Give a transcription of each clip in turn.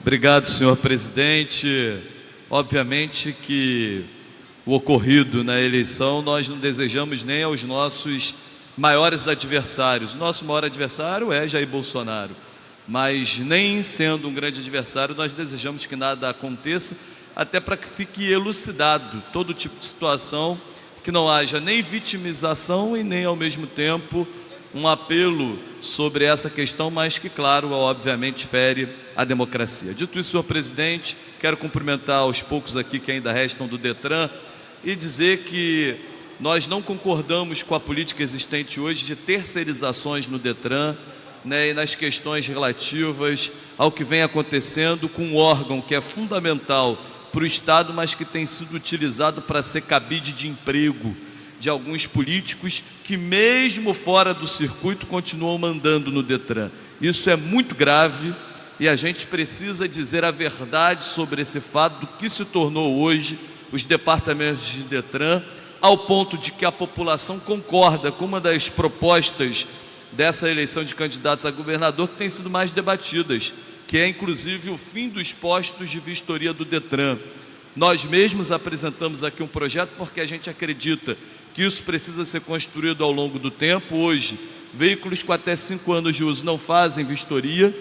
Obrigado, senhor presidente. Obviamente que o ocorrido na eleição nós não desejamos nem aos nossos maiores adversários. O nosso maior adversário é Jair Bolsonaro, mas nem sendo um grande adversário, nós desejamos que nada aconteça, até para que fique elucidado todo tipo de situação, que não haja nem vitimização e nem, ao mesmo tempo, um apelo sobre essa questão, mas que, claro, obviamente fere a democracia. Dito isso, senhor presidente, quero cumprimentar os poucos aqui que ainda restam do DETRAN e dizer que nós não concordamos com a política existente hoje de terceirizações no DETRAN, e nas questões relativas ao que vem acontecendo com um órgão que é fundamental para o Estado, mas que tem sido utilizado para ser cabide de emprego de alguns políticos que, mesmo fora do circuito, continuam mandando no DETRAN. Isso é muito grave e a gente precisa dizer a verdade sobre esse fato do que se tornou hoje os departamentos de DETRAN, ao ponto de que a população concorda com uma das propostas dessa eleição de candidatos a governador que tem sido mais debatidas, que é inclusive o fim dos postos de vistoria do DETRAN. Nós mesmos apresentamos aqui um projeto porque a gente acredita que isso precisa ser construído ao longo do tempo. Hoje, veículos com até 5 anos de uso não fazem vistoria,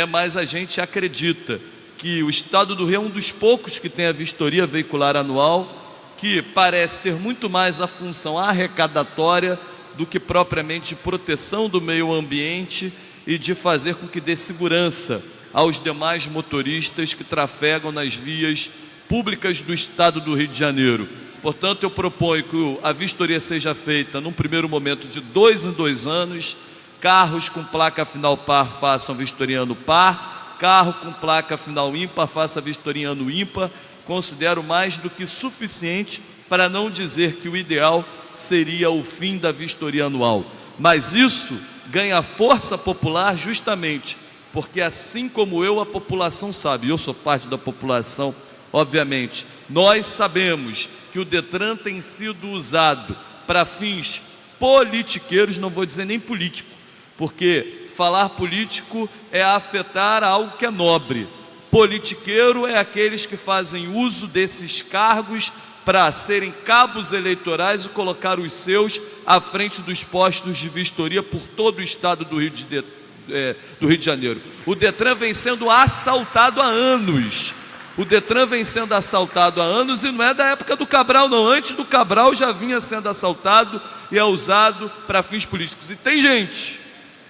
mas a gente acredita que o Estado do Rio é um dos poucos que tem a vistoria veicular anual, que parece ter muito mais a função arrecadatória do que propriamente de proteção do meio ambiente e de fazer com que dê segurança aos demais motoristas que trafegam nas vias públicas do Estado do Rio de Janeiro. Portanto, eu proponho que a vistoria seja feita num primeiro momento de 2 em 2 anos, carros com placa final par façam vistoria ano par, carro com placa final ímpar faça vistoria ano ímpar. Considero mais do que suficiente, para não dizer que o ideal seria o fim da vistoria anual. Mas isso ganha força popular justamente porque, assim como eu, a população sabe, eu sou parte da população, obviamente, nós sabemos que o DETRAN tem sido usado para fins politiqueiros, não vou dizer nem político, porque falar político é afetar algo que é nobre. Politiqueiro é aqueles que fazem uso desses cargos para serem cabos eleitorais e colocar os seus à frente dos postos de vistoria por todo o estado do Rio de Janeiro. O DETRAN vem sendo assaltado há anos. O DETRAN vem sendo assaltado há anos e não é da época do Cabral, não. Antes do Cabral já vinha sendo assaltado e é usado para fins políticos. E tem gente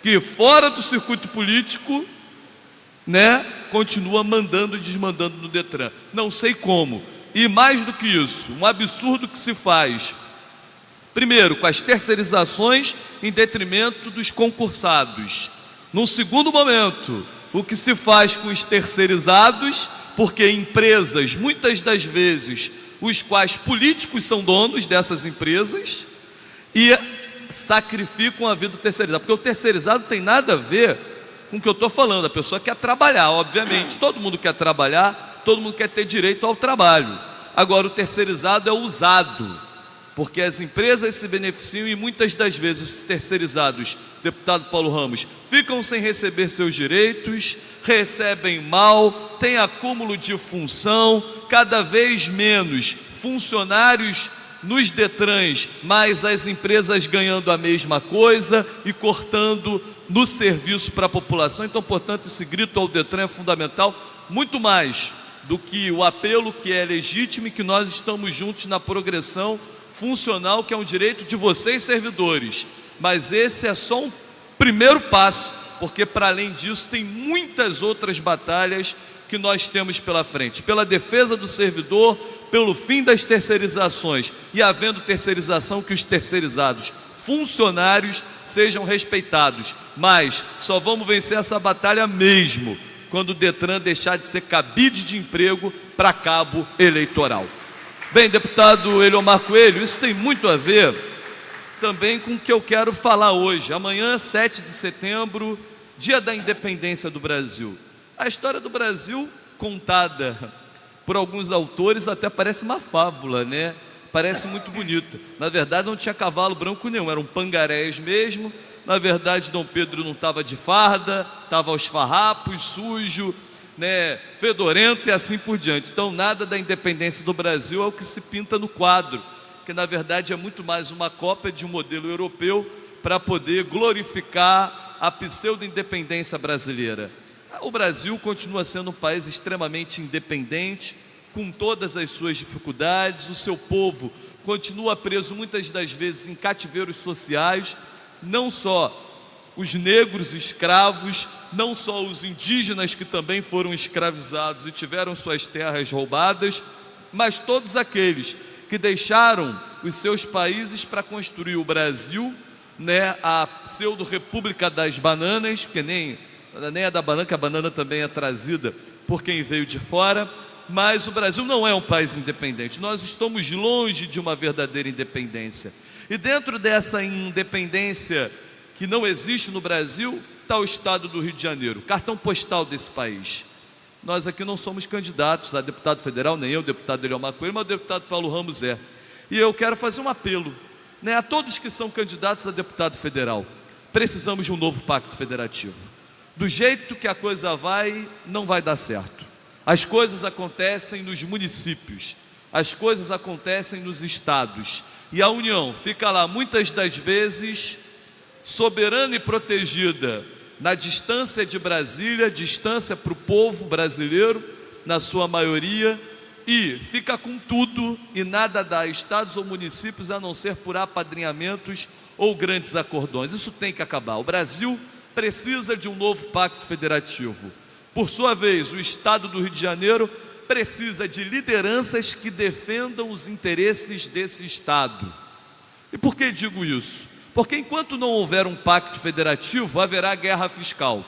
que, fora do circuito político, continua mandando e desmandando no DETRAN. Não sei como. E mais do que isso, um absurdo que se faz, primeiro, com as terceirizações em detrimento dos concursados. Num segundo momento, o que se faz com os terceirizados, porque empresas, muitas das vezes, os quais políticos são donos dessas empresas, e sacrificam a vida do terceirizado. Porque o terceirizado tem nada a ver com o que eu estou falando. A pessoa quer trabalhar, obviamente, todo mundo quer trabalhar, todo mundo quer ter direito ao trabalho. Agora, o terceirizado é usado, porque as empresas se beneficiam e muitas das vezes os terceirizados, deputado Paulo Ramos, ficam sem receber seus direitos, recebem mal, tem acúmulo de função, cada vez menos funcionários nos DETRANs, mas as empresas ganhando a mesma coisa e cortando no serviço para a população. Então, portanto, esse grito ao DETRAN é fundamental, muito mais do que o apelo que é legítimo e que nós estamos juntos na progressão funcional, que é um direito de vocês, servidores. Mas esse é só um primeiro passo, porque para além disso tem muitas outras batalhas que nós temos pela frente, pela defesa do servidor, pelo fim das terceirizações, e havendo terceirização, que os terceirizados funcionários sejam respeitados. Mas só vamos vencer essa batalha mesmo quando o DETRAN deixar de ser cabide de emprego para cabo eleitoral. Bem, deputado Eliomar Coelho, isso tem muito a ver também com o que eu quero falar hoje. Amanhã, 7 de setembro, dia da independência do Brasil. A história do Brasil, contada por alguns autores, até parece uma fábula, Parece muito bonita. Na verdade, não tinha cavalo branco nenhum, eram pangarés mesmo. Na verdade, Dom Pedro não estava de farda, estava aos farrapos, sujo, né, fedorento e assim por diante. Então, nada da independência do Brasil é o que se pinta no quadro, que na verdade é muito mais uma cópia de um modelo europeu para poder glorificar a pseudo-independência brasileira. O Brasil continua sendo um país extremamente independente, com todas as suas dificuldades. O seu povo continua preso muitas das vezes em cativeiros sociais, não só os negros escravos, não só os indígenas que também foram escravizados e tiveram suas terras roubadas, mas todos aqueles que deixaram os seus países para construir o Brasil, né, a pseudo-república das bananas, que nem é da banana, que a banana também é trazida por quem veio de fora. Mas o Brasil não é um país independente, nós estamos longe de uma verdadeira independência. E dentro dessa independência que não existe no Brasil, está o estado do Rio de Janeiro, cartão postal desse país. Nós aqui não somos candidatos a deputado federal, nem eu, deputado Eliomar Coelho, mas o deputado Paulo Ramos é. E eu quero fazer um apelo, né, a todos que são candidatos a deputado federal. Precisamos de um novo pacto federativo. Do jeito que a coisa vai, não vai dar certo. As coisas acontecem nos municípios, as coisas acontecem nos estados, e a União fica lá muitas das vezes soberana e protegida na distância de Brasília, distância para o povo brasileiro, na sua maioria, e fica com tudo e nada dá a estados ou municípios a não ser por apadrinhamentos ou grandes acordões. Isso tem que acabar. O Brasil precisa de um novo pacto federativo. Por sua vez, o estado do Rio de Janeiro precisa de lideranças que defendam os interesses desse estado. E por que digo isso? Porque enquanto não houver um pacto federativo, haverá guerra fiscal.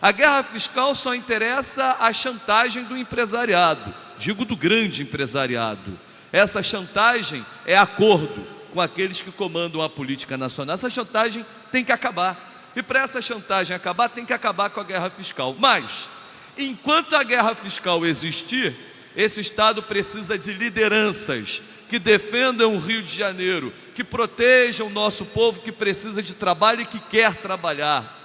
A guerra fiscal só interessa a chantagem do empresariado, digo do grande empresariado. Essa chantagem é acordo com aqueles que comandam a política nacional. Essa chantagem tem que acabar. E para essa chantagem acabar, tem que acabar com a guerra fiscal. Mas, enquanto a guerra fiscal existir, esse estado precisa de lideranças que defendam o Rio de Janeiro, que protejam o nosso povo que precisa de trabalho e que quer trabalhar,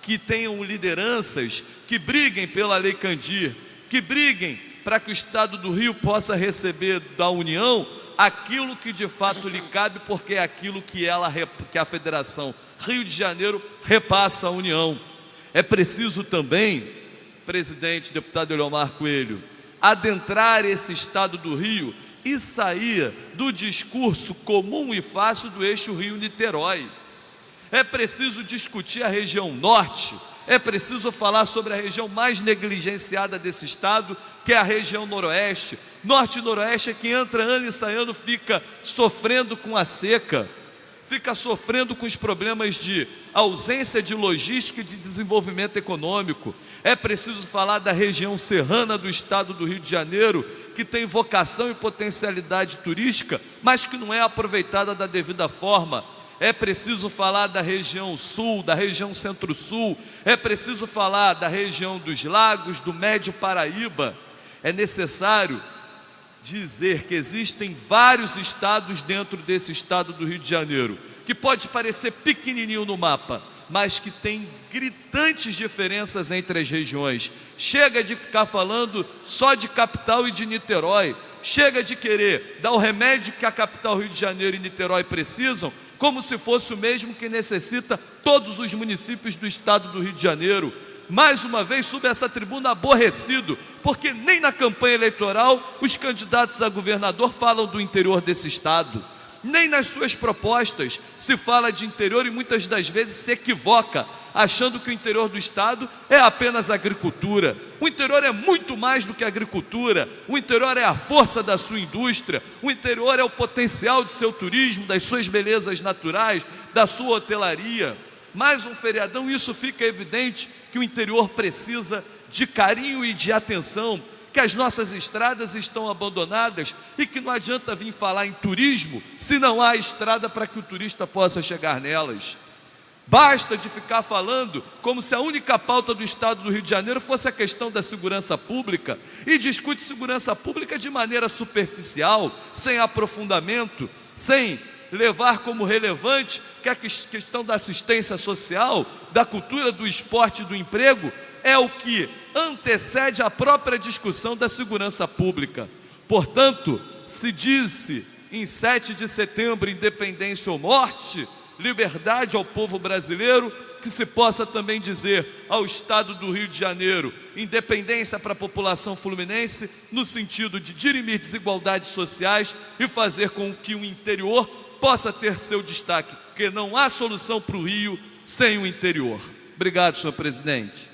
que tenham lideranças que briguem pela Lei Candir, que briguem para que o estado do Rio possa receber da União aquilo que de fato lhe cabe, porque é aquilo que a Federação Rio de Janeiro repassa à União. É preciso também, presidente, deputado Eliomar Coelho, adentrar esse estado do Rio e sair do discurso comum e fácil do eixo Rio-Niterói. É preciso discutir a região norte, é preciso falar sobre a região mais negligenciada desse estado, que é a região noroeste. Norte e noroeste é que entra ano e sai ano, fica sofrendo com a seca, fica sofrendo com os problemas de ausência de logística e de desenvolvimento econômico. É preciso falar da região serrana do estado do Rio de Janeiro, que tem vocação e potencialidade turística, mas que não é aproveitada da devida forma. É preciso falar da região sul, da região centro-sul, é preciso falar da região dos lagos, do Médio Paraíba. É necessário dizer que existem vários estados dentro desse estado do Rio de Janeiro, que pode parecer pequenininho no mapa, mas que tem gritantes diferenças entre as regiões. Chega de ficar falando só de capital e de Niterói, chega de querer dar o remédio que a capital Rio de Janeiro e Niterói precisam, como se fosse o mesmo que necessita todos os municípios do estado do Rio de Janeiro. Mais uma vez, subo essa tribuna aborrecido, porque nem na campanha eleitoral os candidatos a governador falam do interior desse estado, nem nas suas propostas se fala de interior, e muitas das vezes se equivoca, achando que o interior do estado é apenas agricultura. O interior é muito mais do que agricultura. O interior é a força da sua indústria, o interior é o potencial de seu turismo, das suas belezas naturais, da sua hotelaria. Mais um feriadão, isso fica evidente que o interior precisa de carinho e de atenção, que as nossas estradas estão abandonadas e que não adianta vir falar em turismo se não há estrada para que o turista possa chegar nelas. Basta de ficar falando como se a única pauta do estado do Rio de Janeiro fosse a questão da segurança pública, e discute segurança pública de maneira superficial, sem aprofundamento, sem levar como relevante que a questão da assistência social, da cultura, do esporte e do emprego é o que antecede a própria discussão da segurança pública. Portanto, se disse em 7 de setembro, independência ou morte, liberdade ao povo brasileiro, que se possa também dizer ao Estado do Rio de Janeiro, independência para a população fluminense, no sentido de dirimir desigualdades sociais e fazer com que o interior possa ter seu destaque, porque não há solução para o Rio sem o interior. Obrigado, senhor presidente.